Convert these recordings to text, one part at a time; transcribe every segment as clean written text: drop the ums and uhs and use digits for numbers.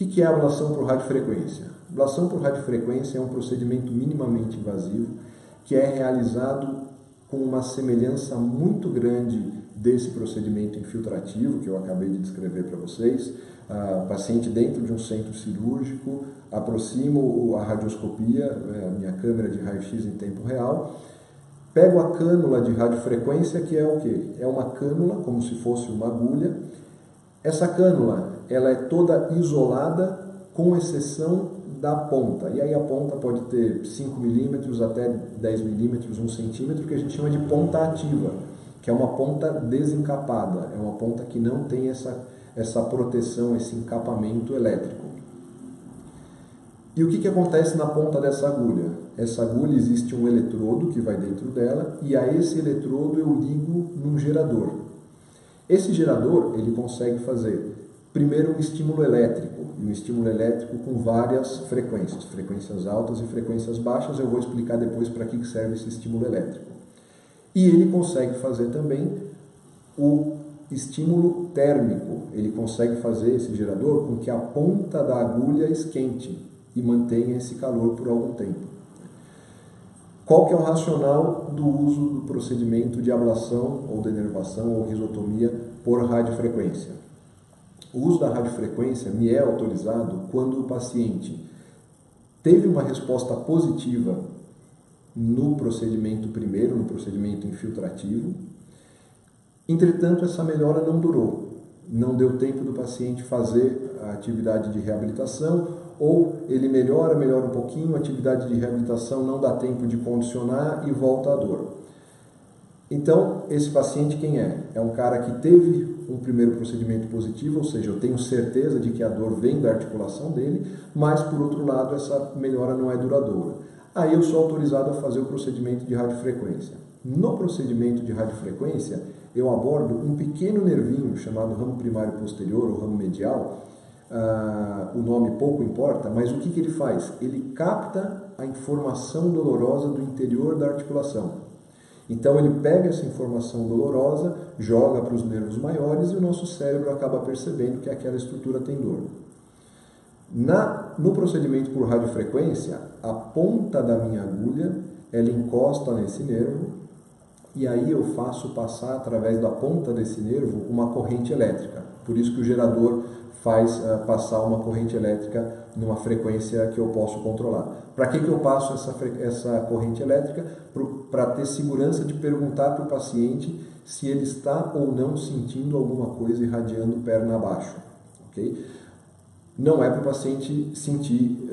que é a ablação por radiofrequência? A ablação por radiofrequência é um procedimento minimamente invasivo que é realizado com uma semelhança muito grande desse procedimento infiltrativo que eu acabei de descrever para vocês. O paciente dentro de um centro cirúrgico, aproximo a radioscopia, a minha câmera de raio-x em tempo real, pego a cânula de radiofrequência, que é o quê? É uma cânula, como se fosse uma agulha. Essa cânula, ela é toda isolada, com exceção da ponta. E aí a ponta pode ter 5 milímetros até 10 milímetros, 1 centímetro, que a gente chama de ponta ativa, que é uma ponta desencapada, é uma ponta que não tem essa proteção, esse encapamento elétrico. E o que acontece na ponta dessa agulha? Essa agulha existe um eletrodo que vai dentro dela e a esse eletrodo eu ligo num gerador. Esse gerador ele consegue fazer primeiro um estímulo elétrico, e um estímulo elétrico com várias frequências, frequências altas e frequências baixas. Eu vou explicar depois para que serve esse estímulo elétrico. E ele consegue fazer também o estímulo térmico, ele consegue fazer esse gerador com que a ponta da agulha esquente e mantenha esse calor por algum tempo. Qual que é o racional do uso do procedimento de ablação ou denervação ou risotomia por radiofrequência? O uso da radiofrequência me é autorizado quando o paciente teve uma resposta positiva no procedimento primeiro, no procedimento infiltrativo. Entretanto, essa melhora não durou. Não deu tempo do paciente fazer a atividade de reabilitação, ou ele melhora um pouquinho, a atividade de reabilitação não dá tempo de condicionar e volta à dor. Então, esse paciente quem é? É um cara que teve um primeiro procedimento positivo, ou seja, eu tenho certeza de que a dor vem da articulação dele, mas, por outro lado, essa melhora não é duradoura. Aí eu sou autorizado a fazer o procedimento de radiofrequência. No procedimento de radiofrequência, eu abordo um pequeno nervinho chamado ramo primário posterior ou ramo medial. O nome pouco importa, mas o que ele faz? Ele capta a informação dolorosa do interior da articulação. Então ele pega essa informação dolorosa, joga para os nervos maiores e o nosso cérebro acaba percebendo que aquela estrutura tem dor. No procedimento por radiofrequência, a ponta da minha agulha, ela encosta nesse nervo e aí eu faço passar através da ponta desse nervo uma corrente elétrica. Por isso que o gerador faz passar uma corrente elétrica numa frequência que eu posso controlar. Para que eu passo essa corrente elétrica? Para ter segurança de perguntar para o paciente se ele está ou não sentindo alguma coisa irradiando perna abaixo. Okay? Não é para o paciente sentir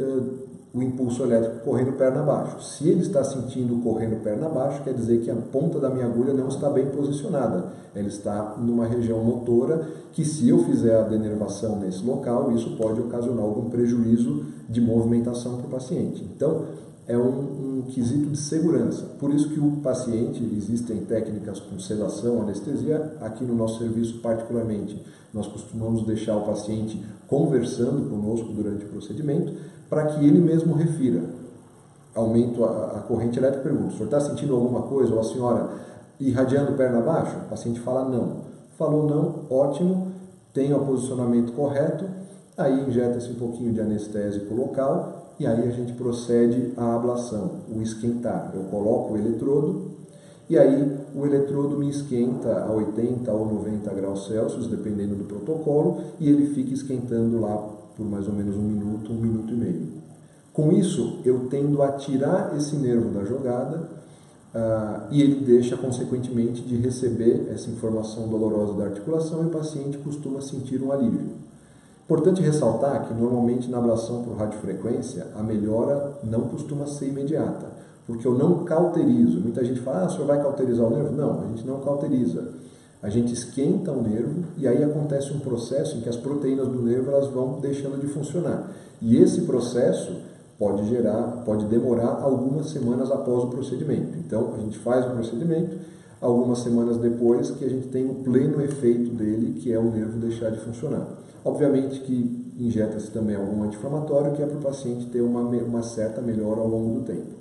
o impulso elétrico correndo perna abaixo. Se ele está sentindo correndo perna abaixo, quer dizer que a ponta da minha agulha não está bem posicionada. Ela está numa região motora que, se eu fizer a denervação nesse local, isso pode ocasionar algum prejuízo de movimentação para o paciente. Então, é um quesito de segurança. Por isso que o paciente, existem técnicas com sedação, anestesia. Aqui no nosso serviço, particularmente, nós costumamos deixar o paciente conversando conosco durante o procedimento, para que ele mesmo refira. Aumento a corrente elétrica e pergunto: o senhor está sentindo alguma coisa? Ou a senhora irradiando perna abaixo? O paciente fala não. Falou não, ótimo, tenho o posicionamento correto, aí injeta-se um pouquinho de anestésico local e aí a gente procede à ablação, o esquentar. Eu coloco o eletrodo e aí o eletrodo me esquenta a 80 ou 90 graus Celsius, dependendo do protocolo, e ele fica esquentando lá por mais ou menos 1 minuto e meio. Com isso, eu tendo a tirar esse nervo da jogada e ele deixa, consequentemente, de receber essa informação dolorosa da articulação e o paciente costuma sentir um alívio. Importante ressaltar que, normalmente, na ablação por radiofrequência, a melhora não costuma ser imediata, porque eu não cauterizo. Muita gente fala: o senhor vai cauterizar o nervo? Não, a gente não cauteriza. A gente esquenta o nervo e aí acontece um processo em que as proteínas do nervo elas vão deixando de funcionar. E esse processo pode demorar algumas semanas após o procedimento. Então, a gente faz o procedimento, algumas semanas depois que a gente tem o pleno efeito dele, que é o nervo deixar de funcionar. Obviamente que injeta-se também algum anti-inflamatório, que é para o paciente ter uma certa melhora ao longo do tempo.